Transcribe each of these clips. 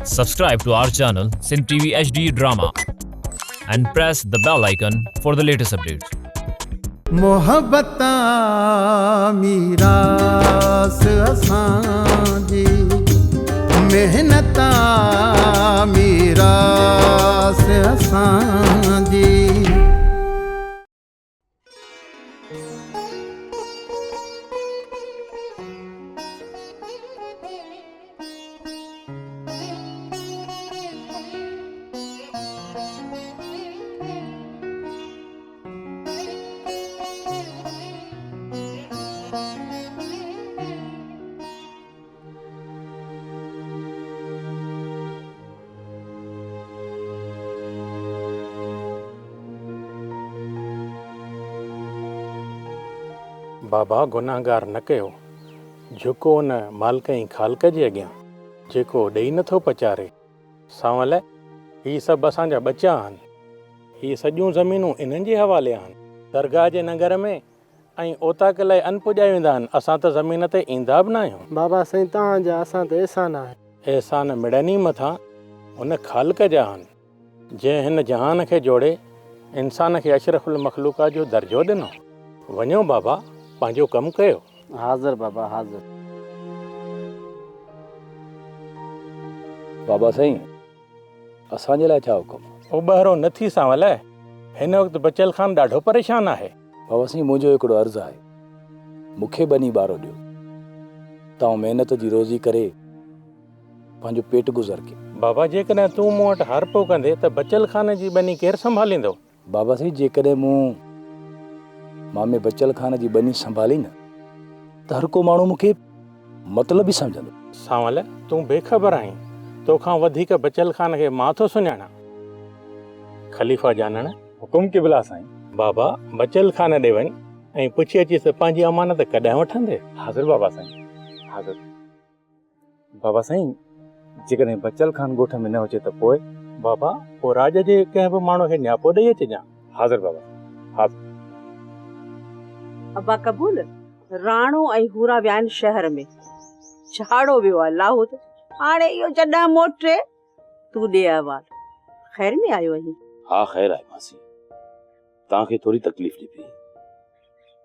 Subscribe to our channel Sin TV HD Drama and press the bell icon for the latest updates. मोहब्बता मीरास असांजी मेहनता मीरास असांजी बाबा गुनाहगार न कयो जेको उन मालिक जी ख़ालक जे अॻियां जेको ॾेई नथो पचारे सावल ही सभु असांजा बचा आहिनि ही सॼियूं ज़मीनूं इन्हनि जे हवाले आहिनि दरगाह जे नगर में ऐं ओताक लाइ अन पुॼाए वेंदा आहिनि असां त ज़मीन ते ईंदा बि न आहियूं बाबा साईं तव्हांजा असां ते एहसान आहे एहसान मिड़नी मथां उन ख़ालक जा आहिनि जंहिं हिन जहान खे जोड़े इंसान खे अशरफुल मखलूक़ात जो दर्जो ॾिनो वञो बाबा पंहिंजो कमु कयो हाज़िर बाबा हाज़िर बाबा साईं असांजे लाइ छा हुकुम उॿारो न थी सांवल हिन वक़्तु बचल ख़ान ॾाढो परेशान आहे बाबा साईं मुंहिंजो हिकिड़ो अर्ज़ु आहे मूंखे ॿनी ॿारो ॾियो तव्हां महिनत जी रोज़ी करे पंहिंजो पेट गुज़र के बाबा जेकॾहिं तूं मूं वटि हार पियो कंदे त बचल ख़ान जी ॿनी केरु संभालींदो बाबा साईं जेकॾहिं मूं मामे बचल ख़ान जी ॿनी संभाली न त हर को माण्हू मूंखे मतिलब ई सम्झंदो सांवल तूं बेख़बर आहीं तोखां वधीक बचल ख़ान खे मां थो सुञाणां ख़लीफ़ा जानण हुकुम क़िबला साईं बाबा बचल ख़ान ॾे वञ ऐं पुछी अचीस पंहिंजी अमानत कॾहिं वठंदे हाज़िर बाबा साईं हाज़िर बाबा साईं जेकॾहिं बचल ख़ान ॻोठ में न हुजे त पोइ बाबा पोइ राज जे कंहिं बि माण्हू खे न्यापो ॾेई अचिजांइ हाज़िर बाबा हाज़िर अबा कबूल राणो ऐं हूरा विया आहिनि शहर में झाड़ो वियो आहे लाहौत हाणे इहो जॾहिं मोटे तूं ॾे अहवाल ख़ैर में आयो आहीं हा ख़ैर आहे मासी तव्हांखे थोरी तकलीफ़ थी पई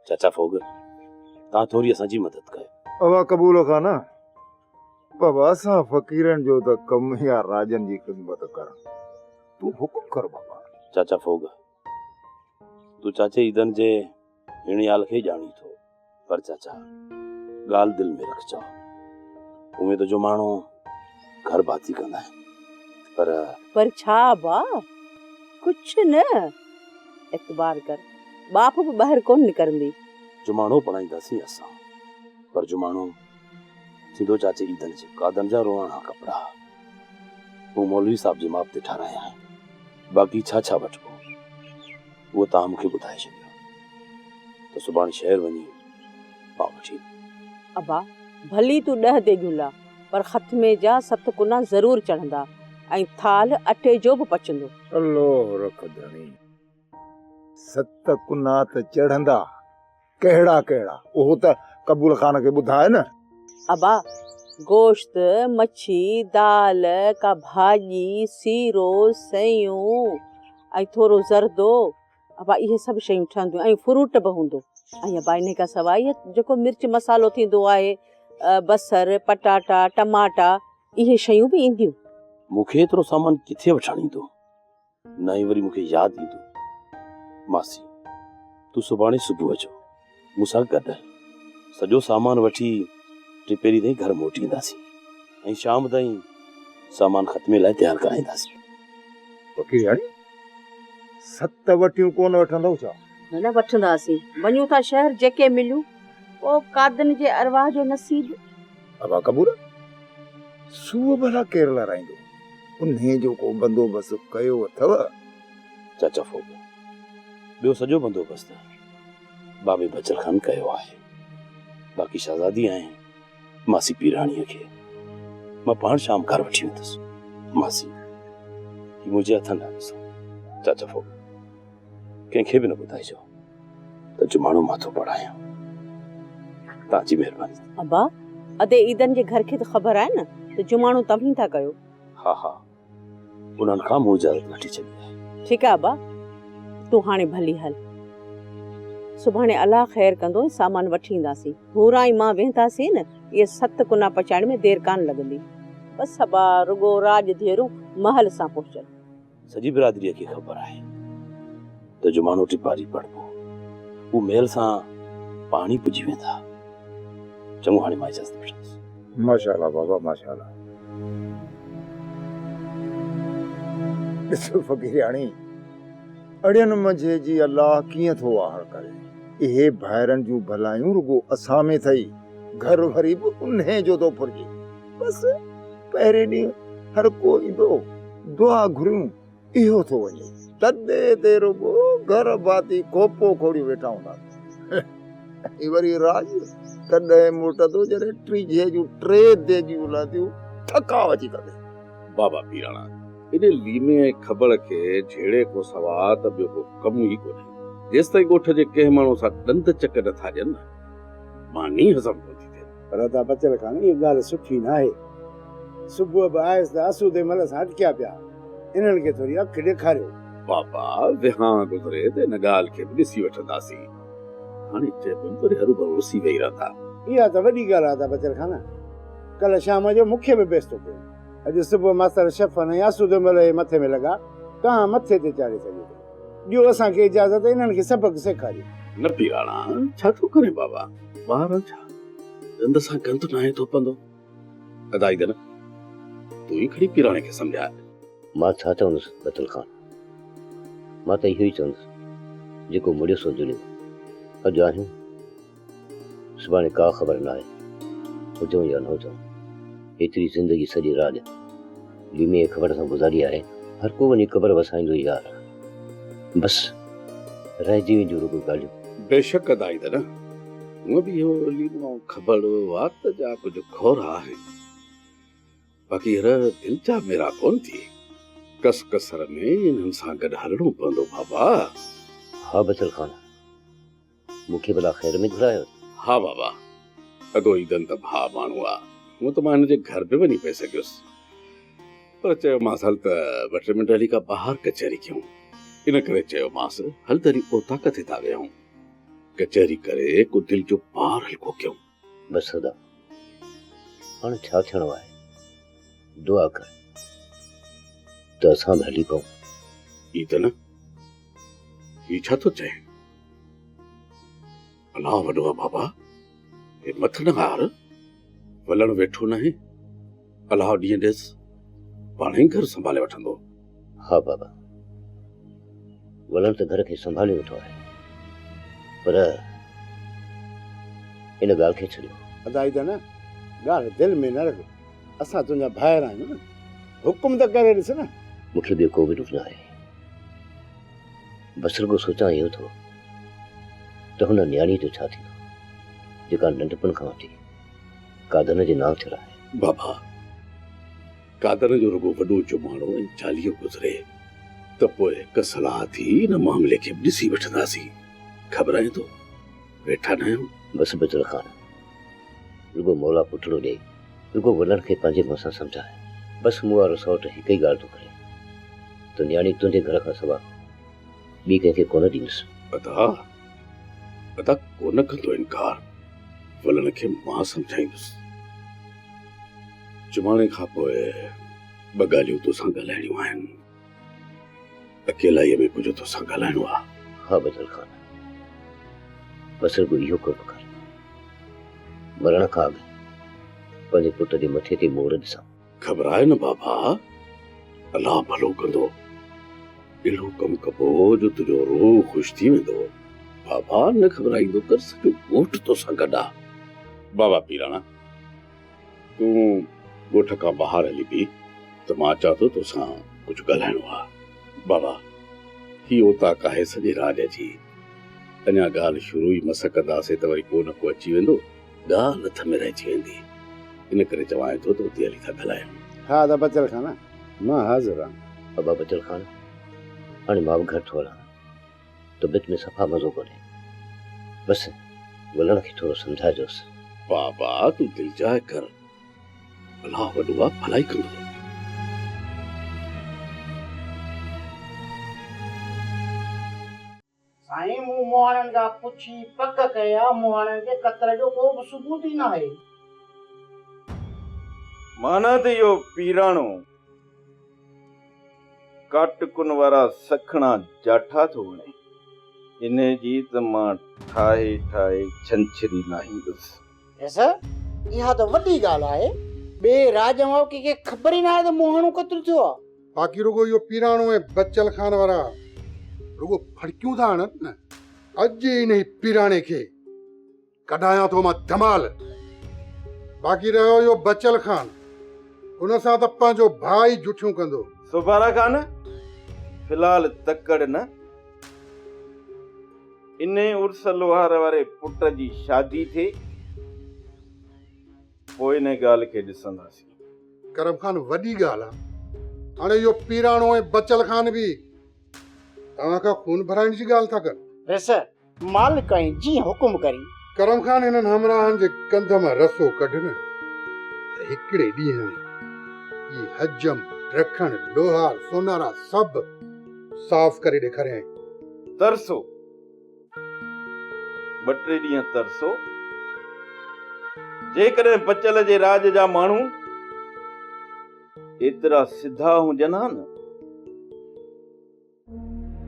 चाचा फोग तव्हां थोरी असांजी मदद कयो अवा कबूल खान बाबा असां फ़क़ीरनि जो त कमु ई आहे राजनि जी ख़िदमत करणु तूं हुकुम कर बाबा चाचा फोग तूं चाचे ईदन जे हिणियाल खे ॼाणी थो पर चाचा ॻाल्हि दिलि में रखजो उमेद जो माण्हू घर बाती कंदा आहिनि पर छा बा कुझु न एतबार कर बाप बि ॿाहिरि कोन निकिरंदी जुमाणो पढ़ाईंदासीं असां पर जुमाणो थींदो चाचे ईदन जे कादन जा रोअणा कपिड़ा हू मौलवी साहब जे माप ते ठाराया आहिनि बाक़ी छा छा वठिबो उहो तव्हां मूंखे ॿुधाए छॾियो त सुभाणे शहर वञी पाव वठी अबा भली तूं 10 ते ॻुला पर ख़तमे जा 7 कुना ज़रूर चढ़ंदा ऐं थाल अटे जो बि पचंदो अल्लाह रखदणी 7 कुना त चढ़ंदा कहिड़ा कहिड़ा उहो त कबूल खान खे ॿुधाए न अबा गोश्त मच्छी दाल का भाॼी सीरो सयूं ऐं थोरो ज़रदो अबा इहे सभु शयूं ठहंदियूं ऐं फ्रूट बि हूंदो ऐं अबा इन खां सवाइ जेको मिर्च मसालो थींदो आहे बसर पटाटा टमाटा इहे शयूं बि ईंदियूं मूंखे एतिरो सामान किथे वठण ईंदो न ई वरी मूंखे यादि ईंदो मासी तूं सुभाणे सुबुह जो मूंसां गॾु सॼो सामान वठी टिपेरी ताईं घर मोटी ईंदासीं ऐं शाम ताईं सामान ख़तमे लाइ तयारु कराईंदासीं फ़क़ीर 7 वटियूं कोन वठंदव छा न वठंदासीं वञूं था शहर जेके मिलियूं पोइ कादन जे अरवाह जो नसीब अवा कबूल सूअ भला केरु लाराईंदो उन्हे जो को बंदोबस्तु कयो अथव चाचा फोग ॿियो सॼो बंदोबस्तु बाबे बचल ख़ान कयो आहे बाक़ी शहज़ादी ऐं मासी पीराणीअ खे मां पाण शाम घर वठी वेंदुसि मासी ही मुंहिंजे हथनि न ॾिसो चाचा फोग कंहिंखे बि न ॿुधाइजो त जुमाणो माथो पढ़ायां तव्हांजी महिरबानी अबा अदे ईदन जे घर खे त ख़बर आहे न त जुमाणो तव्हीं था कयो हा हा उन्हनि खां मूं इजाज़त वठी छॾी आहे। ठीकु आहे अबा, तूं हाणे भली हल। सुभाणे अलाह ख़ैर कंदो, सामान वठी ईंदासीं। भूरा ऐं मां वेहंदासीं न, इहे 7 कुना पचाइण में देरि कान लॻंदी। बसि अबा, रुगो राज धीअरूं महल सां पहुचनि। सॼी बिरादरीअ खे ख़बर आहे त जुमानो टिपारी पढ़बो, हू महल सां पाणी पुॼी वेंदा। चङो, हाणे मां इजाज़त वठंदुसि। माशाअल्लाह बाबा माशाअल्लाह। ॾिसो फ़क़ीराणी, अड़ियनि मंझि जी अलाह कीअं थो वाहर करे। इहे ॿाहिरनि जूं भलायूं रुगो असां में अथई, घर वरी बि उन्हे जो थो फुरिजे। बसि पहिरें ॾींहुं हर को ईंदो, दुआ घुरियूं, इहो थो वञे। तॾहिं ते रुगो घर बाती कोपो खोड़ी वेठा हूंदा। वरी राज तॾहिं मोटंदो जॾहिं टीह जूं 3 देगियूं लादियूं थकाव अची करे। बाबा पीराणा, इन लीमे ऐं खबड़ खे झेड़े को सवा त ॿियो को कमु ई कोन्हे। जेसि ताईं ॻोठ जे कंहिं माण्हू सां ॾंद चक नथा ॾियनि न, मानी हज़म कोन थी थिए। पर ता बचल खान इहा ॻाल्हि सुठी न आहे। सुबुह बि आयसि त असूदे महिल सां अटकिया पिया। इन्हनि खे थोरी अखि ॾेखारियो। बाबा विहां गुज़रे त हिन ॻाल्हि खे बि ॾिसी वठंदासीं। हाणे चइबो वरी हरू ॾिसी वेही रहंदा। इहा त वॾी ॻाल्हि आहे। त बचल खान कल्ह शाम जो मूंखे बि बेस्तो कयो। अॼु सुबुह मास्तर शफ़न ऐं आसूदे महिल मथे में लॻा, तव्हां मथे ते चाढ़े सघो। ॾियो असांखे इजाज़त, इन्हनि खे सबक़ सेखारियो। न पीराणा, छा थो करे बाबा? ॿार छा ॾंद सां गंद नाहे थोपंदो? अदाई न तूं ई खड़ी पीराणे खे सम्झाए। मां छा चवंदुसि बतल खान? मां त इहो ई चवंदुसि, जेको मुड़ियो सो जुलियो। अॼु आहियूं, सुभाणे का ख़बर न आहे। हुजूं या न हुजूं, एतिरी ज़िंदगी सॼी राॼ लीमे ख़बर सां गुज़ारी आहे। हर को वञी क़बर वसाईंदो यार। बसि रहिजी वेंदियूं रुगो ॻाल्हियूं। बेशक अदाई न, हूअं बि इहो लीमो खबड़ वात जा कुझु खोर आहे। बाक़ी दिल जा मेरा कोन थी। कस कसर में इन्हनि सां गॾु हलणो पवंदो बाबा। हा बचल खान, मूंखे भला ख़ैर में घुरायो? हा बाबा, अॻो ईदन त भाउ माण्हू आहे। हूअं त मां हिन जे घर बि वञी पई सघियुसि, पर चयोमांसि हल त 2 मिंट हली का ॿाहिरि कचहरी कयूं। इन करे चयोमांसि हल तरी ओता किथे था वियूं, कचहरी करे को दिल जो पार हल्को कयूं। बसि सदा, हाणे छा थियणो आहे? दुआ कर त असां बि हली पऊं। ई त न, ही छा थो चए? अलाह वॾो आहे बाबा, हे मथ न हार, वलण वेठो न आहे। अलाह ॾींहं ॾेसि, पाण ई घर संभाले वठंदो। हा बाबा, वलण त घर खे संभाले वेठो आहे, पर इन ॻाल्हि खे छॾियो। अदाई त न ॻाल्हि दिलि में न रख। असां तुंहिंजा भाइर आहियूं न, हुकुम त करे ॾिस न। मूंखे ॿियो को बि डुख न आहे। बसि रुगो सोचां इहो थो त हुन न्याणी जो छा थींदो जेका नंढपण खां वठी कादन जे नाम थियल आहे। बाबा, कादर जो रुगो वॾो जुमाणो ऐं चालीहो गुज़रे त पोइ हिकु सलाह थी हिन मामले खे बि ॾिसी वठंदासीं। ख़बर थो वेठा न आहियूं। बसि बचल खान, रुगो मौला पुटड़ो ॾे, रुगो वलण खे पंहिंजे मुंहं सां सम्झाए। बसि मूं वारो सौट हिकु ई ॻाल्हि थो करे त न्याणी तुंहिंजे घर खां सवा ॿी कंहिंखे कोन ॾींदुसि। अदा कोन कंदो इनकार। वलण खे मां सम्झाईंदुसि। जुमाणे खां पोइ 2 ॻाल्हियूं तोसां ॻाल्हाइणियूं आहिनि। अकेलाईअ में कुझु तोसां ॻाल्हाइणो आहे। हा बचल खान, बसि रुगो इहो कमु कर, मरण खां अॻु पंहिंजे पुट जे मथे ते मोर ॾिसां। ख़बर आहे न बाबा, अलाह भलो कंदो। अहिड़ो कमु कबो जो तुंहिंजो रूह ख़ुशि थी वेंदो। बाबा न ख़बराईंदो कर, सॼो ॻोठ तोसां गॾु आहे। बाबा पीराणा, तूं ॻोठ खां ॿाहिरि हली बि त मां चवां थो तोसां कुझु ॻाल्हाइणो आहे। बाबा, ही ओताक आहे सॼे राज जी। अञा ॻाल्हि शुरू ई मस कंदासीं त वरी को न को अची वेंदो, ॻाल्हि हथ में रहिजी वेंदी। इन करे चवां थो त उते हली था ॻाल्हायूं। हा त बचल खान, मां हाज़िर आहियां। अबा बचल खान, हाणे मां बि घर थो हलां, तबियत में सफ़ा मज़ो कोन्हे। बसि वलण खे थोरो सम्झाइजोसि। बाबा तूं दिलि जाए कर, अलाह वॾो आहे, भलाई कंदो। ॿारनि खां पुछी पक कया मुहाणनि खे कतर जो को बि सबूत ई न आहे। माना त इहो पीराणो काटकुन वारा सखणा जाठा थो वणे, इन जी त मां ठाहे ठाहे छंछरी लाहींदुसि। ऐसा इहा त वॾी ॻाल्हि आहे। ॿिए राज में कंहिंखे ख़बर ई न आहे त मुहाणो कतरो थियो आहे। बाक़ी रुगो इहो पीराणो ऐं बचल खान वारा रुगो फड़कियूं था हणनि न। अॼु इन पीराणे खे कढायां थो मां धमाल। बाक़ी रहियो इहो बचल खान, हुन सां त पंहिंजो भाई जुठियूं कंदो। सुबारा खान फिलहाल तकड़ न, इन उर्स लोहार वारे पुट जी शादी थिए पोइ इन ॻाल्हि खे ॾिसंदासीं। करम खान वॾी ॻाल्हि आहे। हाणे इहो पीराणो ऐं बचल खान बि तव्हांखां खून भराइण जी ॻाल्हि था कनि। वैसे मालिक ऐं जीअं हुकुम करी। करम खान हिननि हमराहनि जे कंध मां रसो कढ न त हिकिड़े ॾींहं में ई हजम रखण लोहार सोनारा सभु साफ़ करे ॾेखारियईं। तरसो, ॿ टे ॾींहं तरसो। जेकॾहिं बचल जे राज जा माण्हू एतिरा सिधा हुजनि हा न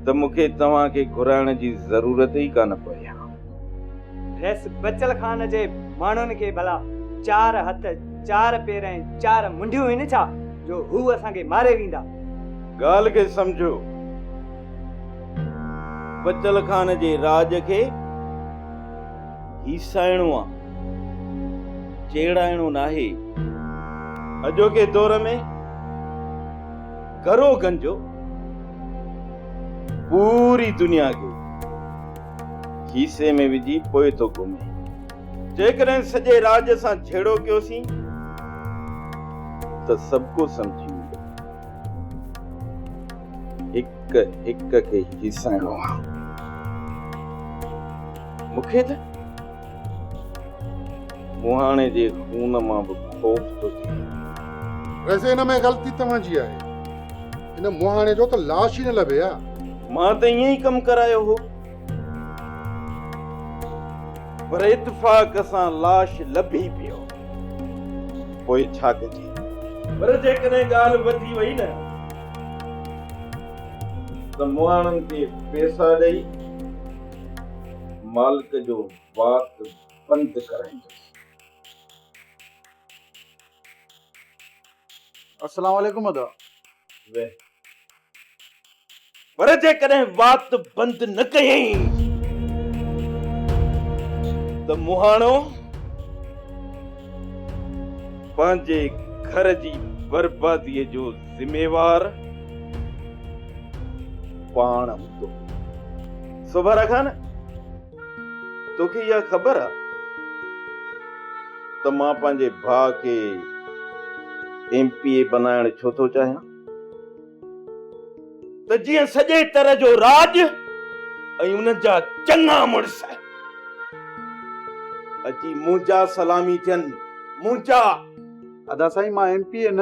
त मूंखे तव्हांखे घुराइण जी ज़रूरत ई कान पए हा। रेस बचल खान जे माण्हुनि खे भला 4 हथ 4 पेर ऐं 4 मुंडियूं आहिनि छा जो हू असांखे मारे वेंदा? ॻाल्हि खे सम्झो, बचल खान जे राज खे हीसाइणो आहे, चेड़ाइणो नाहे। अॼोके दौर में घरो गंजो पूरी दुनिया खे खीसे में विझी पोइ थो घुमे। जेकॾहिं सॼे राज सां छेड़ो कयोसीं त सभु को सम्झी वेंदो। हिक हिक खे हिसाइणो आहे। मूंखे त मुहाणे जे खून मां बि खौफ थो थिए। वैसे हिन में ग़लती तव्हांजी आहे। हिन मुहाणे जो त लाश ई न लभे आहे। मां त ईअं ई कमु करायो हो, पर इत्तेफ़ाक सां लाश लभी पियो। पोइ छा कजे? पर जेकॾहिं ॻाल्हि वधी वई न त मुहाणनि खे पैसा ॾेई मालिक जो वात बंदि कराईंदुसि। अस्सलाम वालेकुम अदा। पर जेकॾहिं वात बंदि न कयईं त मुहाणो पंहिंजे घर जी बर्बादीअ जो ज़िम्मेवार पाण हूंदो। सुबारा खान, तोखे इहा ख़बर आहे त मां पंहिंजे भाउ खे MPA बनाइण छो थो चाहियां? त जीअं सॼे तरह जो राज ऐं उन जा चङा मुड़स अची मुंहिंजा सलामी थियनि। मुंहिंजा अदा साईं, मां MPA न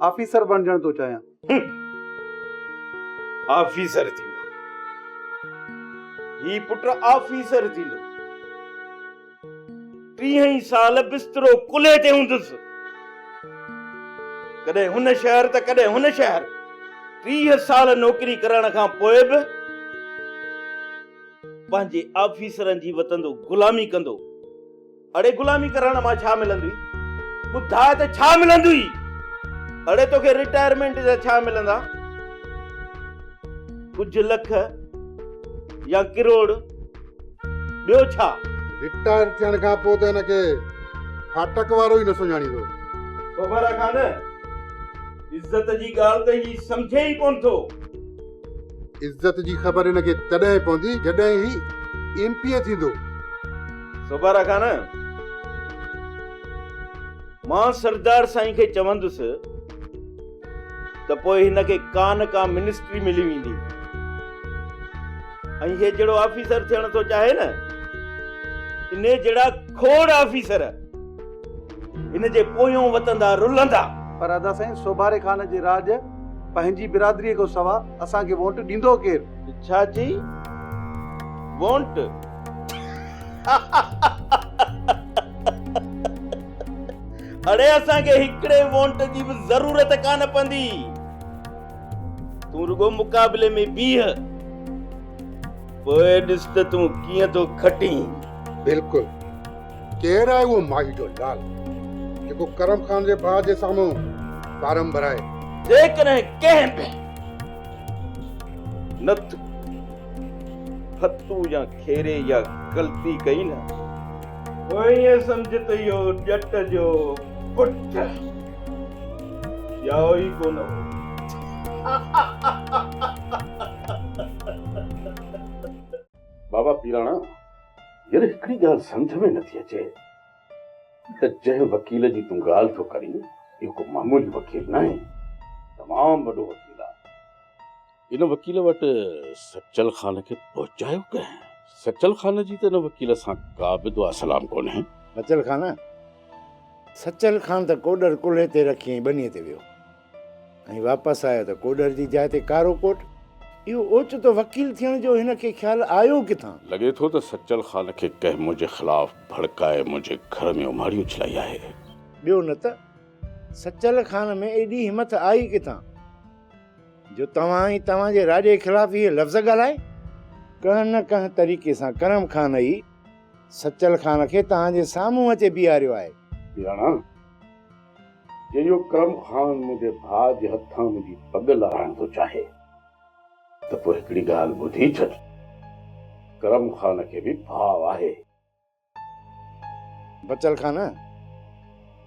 ऑफिसर बणजण थो चाहियां। ऑफिसर थींदो? ही पुट ऑफिसर थींदो? 30 साल बिस्तरो कुले ते हूंदुसि, कॾहिं हुन शहर त कॾहिं हुन शहर। 30 साल नौकरी करण खां पोइ बि पंहिंजे ऑफिसरनि जी वतंदो गुलामी कंदो। अड़े गुलामी करण मां छा मिलंदी? ॿुधाए त छा मिलंदी? अड़े तोखे रिटायरमेंट जा छा मिलंदा? कुझु लख या करोड़, ॿियो छा? रिटायर थियण खां पोइ त हिनखे फाटक वारो ई न सुञाणींदो। ख़बर आहे खान, इज्जत जी ॻाल्हि त ही सम्झे ई कोन थो। इज्जत जी ख़बर हिनखे तॾहिं पवंदी जॾहिं ही MPA थींदो। सुबारा खान, मां सरदार साईं खे चवंदुसि त पोइ हिनखे का न का मिनिस्ट्री मिली वेंदी। ऐं हे जहिड़ो ऑफिसर थियण थो चाहे न, इन जहिड़ा खोड़ ऑफिसर हिन जे पोयों वतंदा रुलंदा। पर अदा साईं, सोबारे खान जे राज पंहिंजी बिरादरीअ खां सवा असांखे वोट ॾींदो केरु? छा चई? वॉन्ट अड़े असांखे हिकिड़े वॉन्ट जी बि ज़रूरत कान पवंदी। तूं रुगो मुक़ाबले में बीह, पोइ ॾिस त तूं कीअं थो खटी। बिल्कुलु। केरु आहे उहो माही जो लाल जेको करम खान जे भाउ जे साम्हूं फारम भराए? जेकॾहिं कंहिं बि नथ फतू या खेरे या ग़लती कई न, पोइ ईअं सम्झ त इहो ॼट जो पुटु या ई कोन हो। बाबा पीराणा, यार हिकिड़ी ॻाल्हि सम्झ में नथी अचे त जंहिं वकील जी तूं ॻाल्हि थो करीं, इहो को मामूली वकील न आहे, तमामु वॾो वकील आहे। इन वकील वटि सचल खान खे पहुचायो कंहिं? सचल खान जी त इन वकील सां का बि दुआ सलाम कोन्हे। बचल खान, सचल खान त कोडर कुल्हे ते रखी बनीअ ते वियो ऐं वापसि आयो त कोडर जी जाइ ते कारो कोट। इहो ओचितो वकील थियण जो हिन खे ख़्यालु आयो किथां? लॻे थो त सचल खान खे कंहिं मुंहिंजे ख़िलाफ़ भड़काए मुंहिंजे घर में उमारियूं चलाई आहे। ॿियो न त सचल खान में एॾी हिमत आई किथां जो तव्हां ई तव्हांजे राजे ख़िलाफ़ इहे लफ़्ज़ ॻाल्हाए? कंहिं न कंहिं तरीक़े सां करम खान ई सचल खान खे तव्हांजे साम्हूं अचे बीहारियो आहे। पीराणा, जे इहो करम खान मुंहिंजे भाउ जे हथां मुंहिंजी पग लाहिण थो चाहे त पोइ हिकिड़ी ॻाल्हि ॿुधी छॾ, करम खान खे बि भाउ आहे। बचल खान,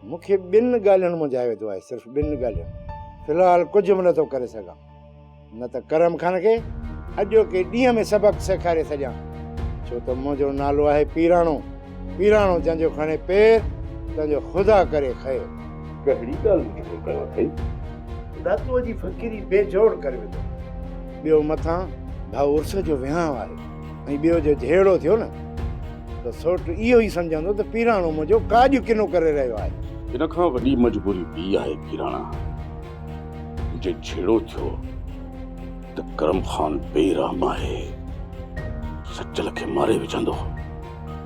मूंखे ॿिनि ॻाल्हियुनि मुंझाए वेठो आहे, सिर्फ़ु ॿिनि ॻाल्हियुनि। फ़िलहालु कुझु बि नथो करे सघां, न त करम खान खे अॼोके ॾींहं में सबक़ु सेखारे छॾियां, छो त मुंहिंजो नालो आहे पीराणो। पीराणो जंहिंजो खणे पेर तंहिंजो ख़ुदा करे खैर। कहिड़ी ॻाल्हि थो कयो अथई? दातूअ जी फ़क़ीरी बेजोड़ करे वेठो। ॿियो मथां भाउ उर्स जो विहांउ आहे ऐं ॿियो जो जहिड़ो थियो न त सोट इहो ई सम्झंदो त पीराणो मुंहिंजो काॼ किनो करे रहियो आहे। इन खां वॾी मजबूरी ॿी आहे पीराणा, जे छेड़ो थियो त करम खान बेराम आहे, सचल खे मारे विझंदो।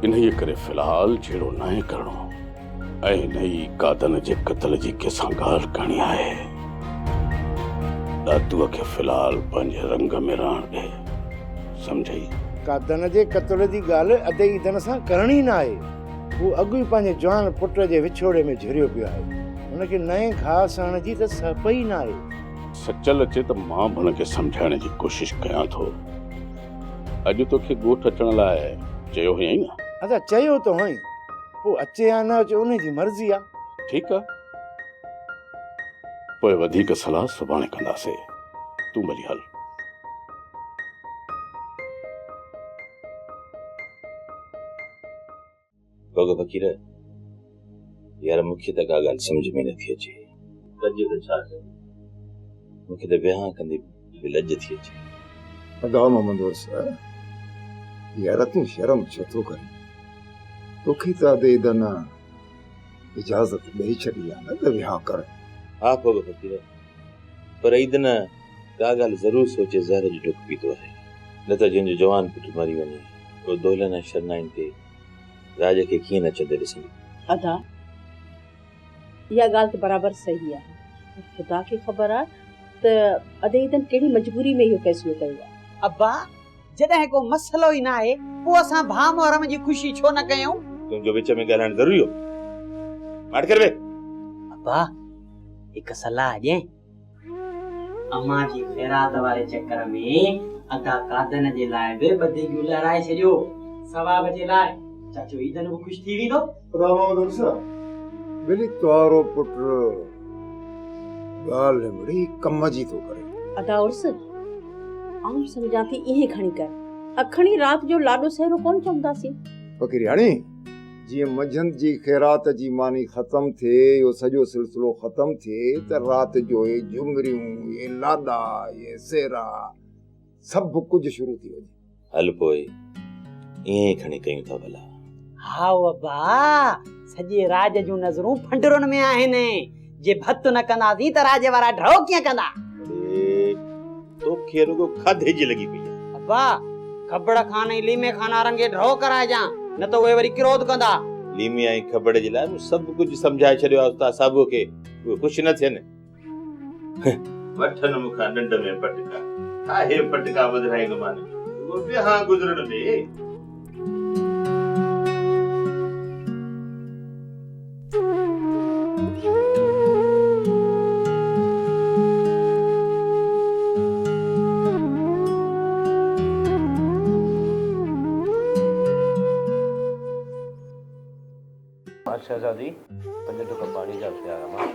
इन्हीअ करे फ़िलहाल छेड़ो न करणो ऐं न ई कादन जे क़त्ल जी कंहिंसां ॻाल्हि करणी आहे। दातूअ खे फ़िलहाल पंहिंजे रंग में रहण ॾे, सम्झई? कादन जे क़त्ल जी ॻाल्हि अदई दन सां करणी न आहे। हू अॻु ई पंहिंजे जवान पुट जे विछोड़े में झुरियो पियो आहे, हुनखे नए घास हणण जी त सप ई न आहे। सचल अचे त मां बि हुनखे सम्झाइण जी कोशिशि कयां थो। अॼु तोखे ॻोठ अचण लाइ चयो हुयई न? अच्छा, चयो त हुअईं, पोइ अचे या न अचे उन जी मर्ज़ी आहे। ठीकु आहे, पोइ वधीक सलाह सुभाणे कंदासीं। तूं भली हल। वकील यार, मूंखे त का ॻाल्हि सम्झ में नथी अचे। लज त छा कयां, मूंखे त विहांउ कंदे बि लज थी अचे। अदा मोहम्मद उर्स, यार तूं शर्म छो थो करे? तोखे त अदे दन इजाज़त ॾेई छॾी आहे न त विहांउ कर। हा पोइ वकील, पर ईदन का ॻाल्हि ज़रूरु सोचे ज़हर जो ढुक पीतो आहे, न त जंहिंजो जवान पुटु मरी वञे पोइ दोलन शरनाइन ते राज खे कीअं न चंदे ॾिसंदी। अदा, इहा ॻाल्हि त बराबरि सही आहे। ख़ुदा खे ख़बर आहे त अदेदन कहिड़ी मजबूरी में इहो फ़ैसिलो कयो आहे। अब्बा, जॾहिं को मसलो ई न आहे पोइ असां भाउ मुहर्रम जी ख़ुशी छो न कयूं? तुंहिंजो विच में ॻाल्हाइण ज़रूरी हो? मार कर वे। अब्बा, हिकु सलाह ॾिए। अम्मा जी ख़ैरात वारे चक्कर में अदा कादन जे लाइ बि ॿधी गियूं लहराए छॾियो, सवाब जे लाइ। चाचो ईदन बि ख़ुशि थी वेंदो। बिली तुआरो पुट ॻाल्हि बड़ी कम जी थो करे। अदा उर्स, आऊं सम्झां थी इहे खणी कर, अखणी राति जो लाॾो सहरो कोन चवंदासीं। फ़क़ीरियाणी, जीअं मंझंदि जी ख़ैरात जी मानी ख़तम थिए, इहो सॼो सिलसिलो ख़तम थिए त राति जो ये झुमरियूं, ये लाॾा, ये सेरा सभु कुझु शुरू थी वञे। हल पोइ ईअं खणी कयूं था भला। हा अब्बा, सॼे राज जूं नज़रूं फंडरुनि में आहिनि। जे भत न कंदासीं त राज वारा ढो कीअं कंदा? तोखे रुगो खाधे जी लॻी पई आहे। अब्बा, खबड़ खान ऐं लीमे खान वारनि खे ड्रॉ कराए जा, न त उहे वरी क्रोध कंदा। लीमी ऐं खबड़ जे लाइ सभु कुझु सम्झाए छॾियो आहे उस्ताद साहिब खे, उहे ख़ुशि न थियनि। वठनि मूंखां ॾंड में पटका, आहे पटका ॿुधाईंदोमांनि, उहो ॿिया गुज़रण में। शहजादी, 5 टुक पानी जा प्यारा मां।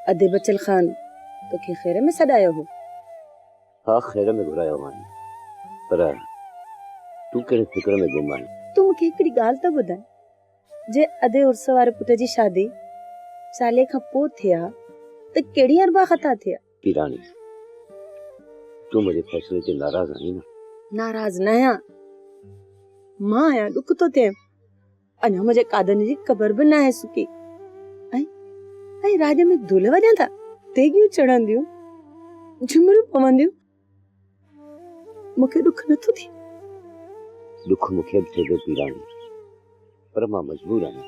अदे बचल खान तो के खैर में सदायो हो? हाँ, खैर में घुरायो मानी, पर तू कहिड़े फिक्र में गुम आहीं? तू मूंखे हिकिड़ी ॻाल्हि त ॿुधाए, जे अदे उर्स वारे पुट जी शादी साले खां पोइ थिया त कहिड़ी अरबा ख़ता थिया? पीरानी, तू मुंहिंजे फैसले ते नाराज़ आहीं न? नाराज़ न आहियां, मां आहियां, ॾुख थो थिए। अञा मुंहिंजे कादन जी क़बर बि न आहे सुकी, ऐं राज में धुल वॼनि था, तेगियूं चढ़ंदियूं, झुमरियूं पवंदियूं, मूंखे ॾुख नथो थिए। ॾुख मूंखे बि थिए थो पीरानी, पर मां मजबूर आहियां।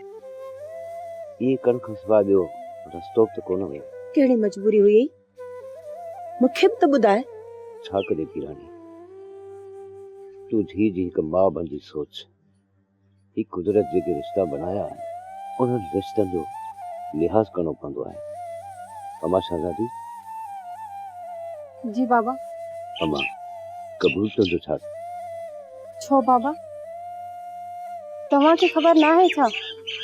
इहे कण खां सवाइ ॿियो रस्तो त कोन हुयो। कहिड़ी मजबूरी हुई? मूंखे बि त ॿुधाए। छा करे पीरानी, तूं धीउ जी हिकु माउ बणिजी सोच। ही कुदरत जेके रिश्ता बनाया आहिनि, उन्हनि रिश्तनि जो लिहाज़ करणो पवंदो आहे। अमा शहजादी। जी बाबा। अमा, कबूल तुंहिंजो छा? छो बाबा, तव्हांखे ख़बर न आहे छा?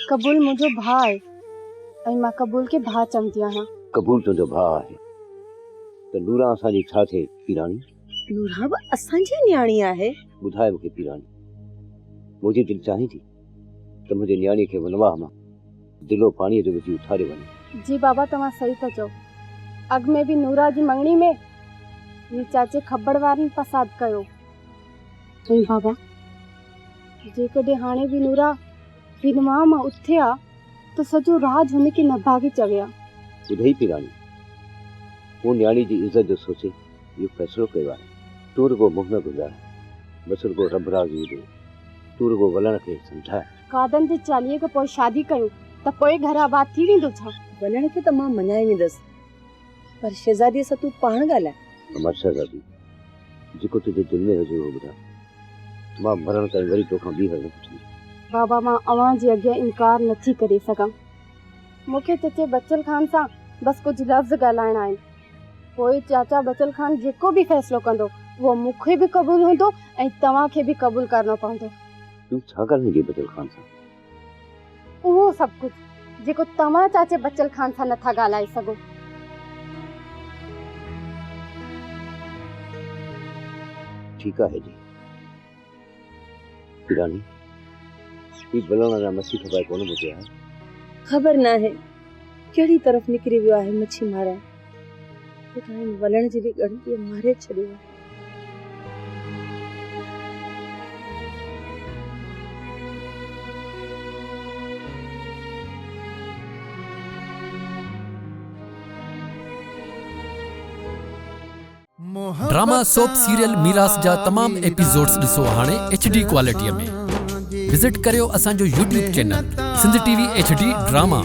कबूल मुंहिंजो भाउ आहे ऐं मां कबूल खे भाउ चवंदी आहियां। कबूल तुंहिंजो भाउ आहे त नूरा असांजी छा थिए पीरानी? नूरा बि असांजी न्याणी आहे। ॿुधाए मूंखे पीरानी, मुंहिंजी दिलि चाहे थी त मुंहिंजे न्याणी खे वनवाह मां दिलो पाणीअ जो विझी उथारे वञे। जी बाबा, तव्हां सही था चओ। अॻ में बि नूरा जी मंगणी में ही चाचे खबड़ वारनि फसाद कयो। ऐं बाबा, जेकॾहिं हाणे बि नूरा विनवाह मां उथे आ त सॼो राज हुनखे न भागी चविया। ॿुधई पीरानी, हू न्याणी जी इज़त जो सोचे इहो फ़ैसिलो कयो आहे। तूं रुगो मुंहुं न गुज़ार, बसि रुगो रब राज़ी हुजे। तूं रुगो वलण खे सम्झाए। कादन जे 40 खां पोइ शादी कयूं त पोइ घर आबाद थी वेंदो छा? वलण खे त मां मञाए वेंदसि, पर शहज़ादीअ सां तूं पाण ॻाल्हाए। अमर शहज़ादी, जेको तुंहिंजे दिलि में हुजे उहो ॿुधाए। मां मरण ताईं वरी तोखां ॿी हल न पुछंदी। बाबा, मां अव्हां जे अॻियां इनकार नथी करे सघां। मूंखे चचे बचल खान सां बसि कुझु लफ़्ज़ ॻाल्हाइणा आहिनि। पोइ चाचा बचल खान जेको बि फ़ैसिलो कंदो उहो मूंखे बि क़बूल हूंदो ऐं तव्हांखे बि क़बूल करणो पवंदो। तूं छा ॻाल्हाईंदी बचल खान सां? उहो सभु कुझु जेको तव्हां चाचे बचल खान सां नथा ॻाल्हाए सघो। ठीकु आहे जी। पीरानी, ही बलण जा मच्छी खपाए कोन ॿुधिया आहे? ख़बर न आहे कहिड़ी तरफ़ निकिरी वियो आहे मच्छी मारण। वलण जी बि ॻणितीअ मारे छॾियो आहे। ड्रामा सोप सीरियल मीरास जा तमाम एपिसोड्स ॾिसो हाणे HD क्वालिटीअ में। विजिट करियो असांजो YouTube channel Sindh TV HD drama.